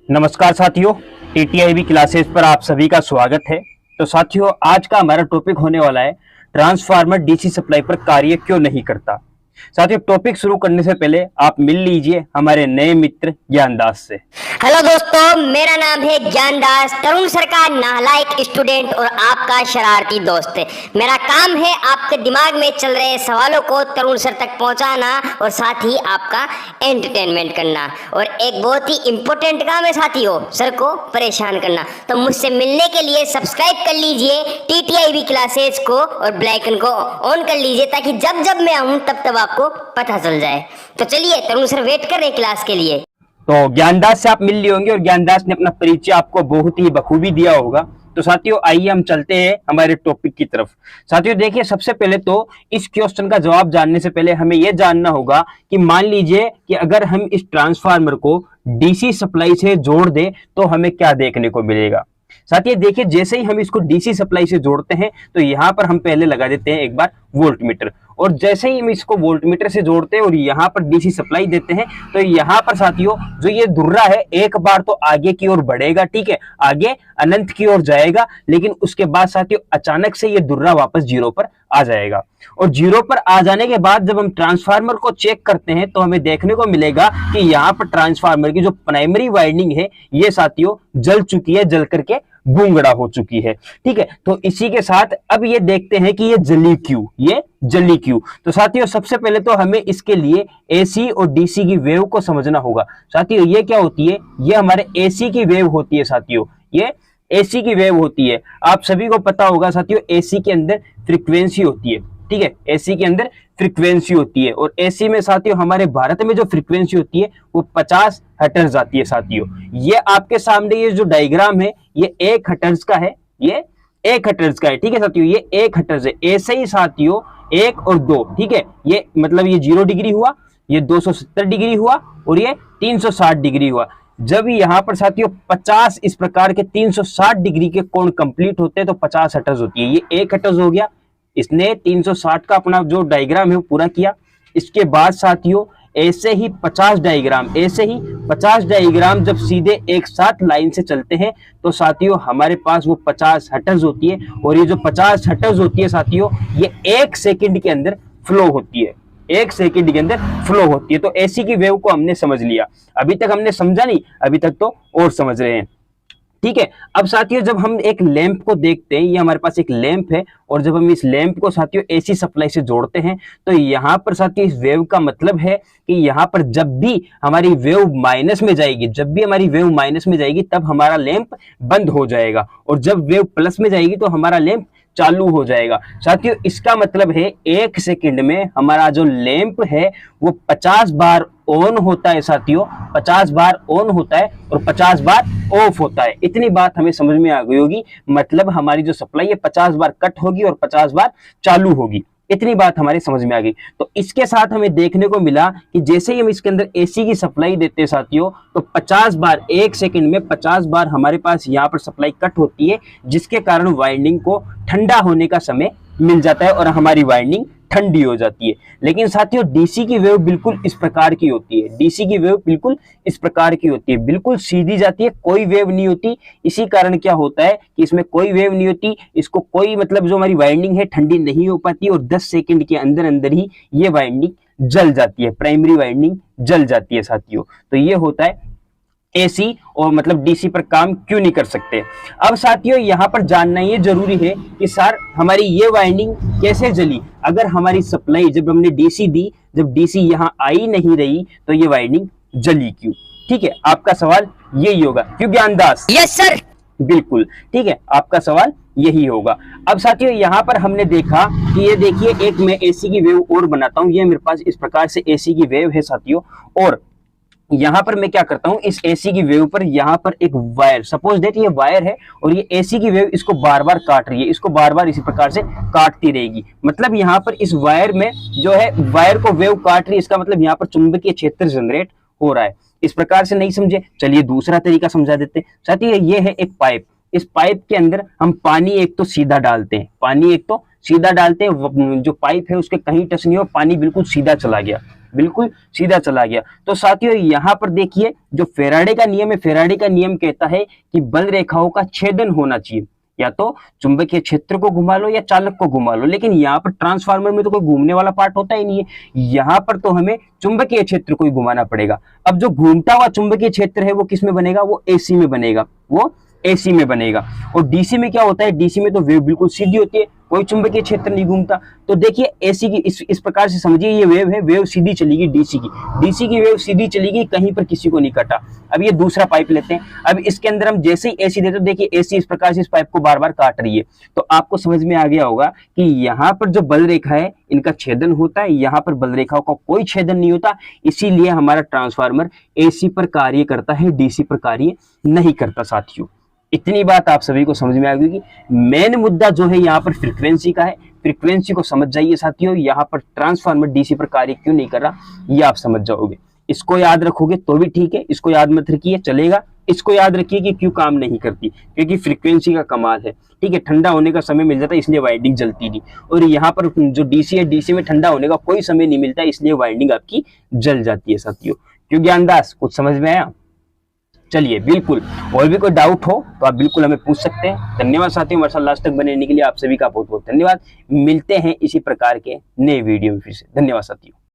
नमस्कार साथियों, टीटीआईबी क्लासेस पर आप सभी का स्वागत है। तो साथियों, आज का हमारा टॉपिक होने वाला है ट्रांसफार्मर डीसी सप्लाई पर कार्य क्यों नहीं करता। साथियों, टॉपिक शुरू करने से पहले आप मिल लीजिए हमारे नए मित्र ज्ञानदास से। हेलो दोस्तों, मेरा नाम है ज्ञानदास, तरुण सर का नालायक स्टूडेंट और आपका शरारती दोस्त। मेरा काम है आपके दिमाग में चल रहे सवालों को तरुण सर तक पहुंचाना और साथ ही आपका एंटरटेनमेंट करना। और एक बहुत ही इंपॉर्टेंट काम है साथियों, सर को परेशान करना। तो मुझसे मिलने के लिए सब्सक्राइब कर लीजिए टीटीआईबी क्लासेस को और बेल आइकन को ऑन कर लीजिए ताकि जब जब मैं आऊँ तब आपको पता चल जाए। तो चलिए, तरुण सर वेट कर रहे हैं क्लास के लिए। तो ज्ञानदास से आप मिल लिए होंगे और ज्ञानदास ने अपना परिचय आपको बहुत ही बखूबी दिया होगा। तो साथियों, आइए हम चलते हैं हमारे टॉपिक की तरफ। साथियों देखिए, सबसे पहले तो इस क्वेश्चन का जवाब जानने से पहले हमें यह जानना होगा कि मान लीजिए कि अगर हम इस ट्रांसफार्मर को डीसी सप्लाई से जोड़ दें तो हमें क्या देखने को मिलेगा। साथियों देखिए, जैसे ही हम इसको डीसी सप्लाई से जोड़ते हैं तो यहाँ पर हम पहले लगा देते हैं एक बार वोल्टमीटर, और जैसे ही हम इसको वोल्टमीटर से जोड़ते हैं और यहाँ पर डीसी सप्लाई देते हैं तो यहाँ पर साथियों जो ये धुर्रा है एक बार तो आगे की ओर बढ़ेगा, ठीक है, आगे अनंत की ओर जाएगा, लेकिन उसके बाद साथियों अचानक से ये धुर्रा वापस जीरो पर आ जाएगा। और जीरो पर आ जाने के बाद जब हम ट्रांसफार्मर को चेक करते हैं तो हमें देखने को मिलेगा कि यहाँ पर ट्रांसफार्मर की जो प्राइमरी वाइंडिंग है ये साथियों जल चुकी है, जल करके बूंगड़ा हो चुकी है, ठीक है। तो इसी के साथ अब ये देखते हैं कि ये जली क्यों, ये जली क्यों। तो साथियों सबसे पहले तो हमें इसके लिए एसी और डीसी की वेव को समझना होगा। साथियों ये क्या होती है, ये हमारे एसी की वेव होती है। साथियों ये एसी की वेव होती है, आप सभी को पता होगा साथियों, एसी के अंदर फ्रीक्वेंसी होती है, ठीक है, एसी के अंदर फ्रीक्वेंसी होती है। और एसी में साथियों हमारे भारत में जो फ्रीक्वेंसी होती है वो 50 हर्ट्ज आती है। साथियों ये आपके सामने ये जो डायग्राम है ये 1 हर्ट्ज का है, ये 1 हर्ट्ज का है, ठीक है साथियों, ये 1 हर्ट्ज है। ऐसे ही साथियों 1 और 2, ठीक है, ये मतलब ये 0 डिग्री हुआ, ये 270 डिग्री हुआ और ये 360 डिग्री हुआ। जब यहाँ पर साथियों 50 इस प्रकार के 360 डिग्री के कोण कंप्लीट होते हैं तो 50 हर्ट्ज होती है। ये 1 हर्ट्ज हो गया, इसने 360 का अपना जो डायग्राम है वो पूरा किया। इसके बाद साथियों ऐसे ही 50 डायग्राम, ऐसे ही 50 डायग्राम जब सीधे एक साथ लाइन से चलते हैं तो साथियों हमारे पास वो 50 हर्ट्ज होती है। और ये जो 50 हर्ट्ज होती है साथियों ये 1 सेकंड के अंदर फ्लो होती है, 1 सेकंड के अंदर फ्लो होती है। तो एसी की वेव को हमने समझ लिया, अभी तक हमने समझा नहीं, अभी तक तो और समझ रहे हैं, ठीक है। अब साथियों जब हम एक लैंप को देखते हैं, ये हमारे पास एक लैंप है और जब हम इस लैंप को साथियों एसी सप्लाई से जोड़ते हैं तो यहाँ पर साथियों इस वेव का मतलब है कि यहाँ पर जब भी हमारी वेव माइनस में जाएगी, जब भी हमारी वेव माइनस में जाएगी तब हमारा लैंप बंद हो जाएगा, और जब वेव प्लस में जाएगी तो हमारा लैंप चालू हो जाएगा। साथियों इसका मतलब है 1 सेकंड में हमारा जो लैंप है वो 50 बार ऑन होता है। साथियों 50 बार ऑन होता है और 50 बार ऑफ होता है। इतनी बात हमें समझ में आ गई होगी, मतलब हमारी जो सप्लाई है 50 बार कट होगी और 50 बार चालू होगी। इतनी बात हमारी समझ में आ गई। तो इसके साथ हमें देखने को मिला कि जैसे ही हम इसके अंदर एसी की सप्लाई देते हैं साथियों तो 50 बार 1 सेकंड में 50 बार हमारे पास यहाँ पर सप्लाई कट होती है, जिसके कारण वाइंडिंग को ठंडा होने का समय मिल जाता है और हमारी वाइंडिंग ठंडी हो जाती है। लेकिन साथियों डीसी की वेव बिल्कुल इस प्रकार की होती है, डीसी की वेव बिल्कुल इस प्रकार की होती है, बिल्कुल सीधी जाती है, कोई वेव नहीं होती। इसी कारण क्या होता है कि इसमें कोई वेव नहीं होती, इसको कोई मतलब जो हमारी वाइंडिंग है ठंडी नहीं हो पाती और 10 सेकंड के अंदर अंदर ही ये वाइंडिंग जल जाती है, प्राइमरी वाइंडिंग जल जाती है साथियों। तो ये होता है एसी और मतलब डीसी पर काम क्यों नहीं कर सकते। अब साथियों यहाँ पर जानना ये जरूरी है कि सर हमारी ये वाइंडिंग कैसे जली। अगर हमारी सप्लाई जब हमने डीसी दी, जब डीसी यहाँ आई नहीं रही तो ये वाइंडिंग जली क्यों, ठीक है, आपका सवाल यही होगा, क्यों ज्ञानदास? Yes sir. बिल्कुल ठीक है, आपका सवाल यही होगा। अब साथियों यहाँ पर हमने देखा कि ये देखिए एक मैं एसी की वेव और बनाता हूँ, ये मेरे पास इस प्रकार से एसी की वेव है साथियों, और यहाँ पर मैं क्या करता हूँ इस एसी की वेव पर यहाँ पर एक वायर, सपोज दैट ये वायर है और ये एसी की वेव इसको बार बार काट रही है, इसको बार बार इसी प्रकार से काटती रहेगी। मतलब यहाँ पर इस वायर में जो है वायर को वेव काट रही है, इसका मतलब यहाँ पर चुंबकीय क्षेत्र जनरेट हो रहा है। इस प्रकार से नहीं समझे, चलिए दूसरा तरीका समझा देते हैं। साथियों ये है एक पाइप, इस पाइप के अंदर हम पानी एक तो सीधा डालते हैं, पानी एक तो सीधा डालते हैं, जो पाइप है उसके कहीं टच नहीं हो, पानी बिल्कुल सीधा चला गया। बिल्कुल सीधा चला गया। तो साथियों यहाँ पर देखिए जो फेराडे का नियम है, फेराडे का नियम कहता है कि बल रेखाओं का छेदन होना चाहिए, या तो चुंबकीय क्षेत्र को घुमा लो या चालक को घुमा लो, लेकिन यहाँ पर ट्रांसफार्मर में तो कोई घूमने वाला पार्ट होता ही नहीं है, यहाँ पर तो हमें चुंबकीय क्षेत्र को ही घुमाना पड़ेगा। अब जो घूमता हुआ चुंबकीय क्षेत्र है वो किस में बनेगा, वो एसी में बनेगा, वो एसी में बनेगा। और डीसी में क्या होता है, डीसी में तो वेव बिल्कुल सीधी होती है, कोई चुंबकीय क्षेत्र नहीं घूमता। तो देखिए एसी की इस प्रकार से समझिए ये वेव है, वेव सीधी चलेगी डीसी की वेव सीधी चलेगी, कहीं पर किसी को नहीं कटा। अब ये दूसरा पाइप लेते हैं, अब इसके अंदर हम जैसे ही एसी देते हैं, देखिए एसी इस प्रकार से इस पाइप को बार बार काट रही है। तो आपको समझ में आ गया होगा कि यहाँ पर जो बल रेखा है इनका छेदन होता है, यहाँ पर बल रेखाओं का कोई छेदन नहीं होता, इसीलिए हमारा ट्रांसफार्मर एसी पर कार्य करता है, डीसी पर कार्य नहीं करता। साथियों इतनी बात आप सभी को समझ में आ गई कि मेन मुद्दा जो है यहाँ पर फ्रीक्वेंसी का है, फ्रीक्वेंसी को समझ जाइए साथियों। यहाँ पर ट्रांसफार्मर डीसी पर कार्य क्यों नहीं कर रहा ये आप समझ जाओगे। इसको याद रखोगे तो भी ठीक है, इसको याद मत रखिए चलेगा, इसको याद रखिए कि क्यों काम नहीं करती, क्योंकि फ्रीक्वेंसी का कमाल है। ठीक है, ठंडा होने का समय मिल जाता है इसलिए वाइंडिंग जलती नहीं, और यहाँ पर जो डीसी है डीसी में ठंडा होने का कोई समय नहीं मिलता इसलिए वाइंडिंग आपकी जल जाती है। साथियों क्यों ज्ञानदास, कुछ समझ में आया? चलिए बिल्कुल, और भी कोई डाउट हो तो आप बिल्कुल हमें पूछ सकते हैं। धन्यवाद साथियों, हमारे साथ लास्ट तक बने रहने के लिए आप सभी का बहुत बहुत धन्यवाद। मिलते हैं इसी प्रकार के नए वीडियो में फिर से। धन्यवाद साथियों।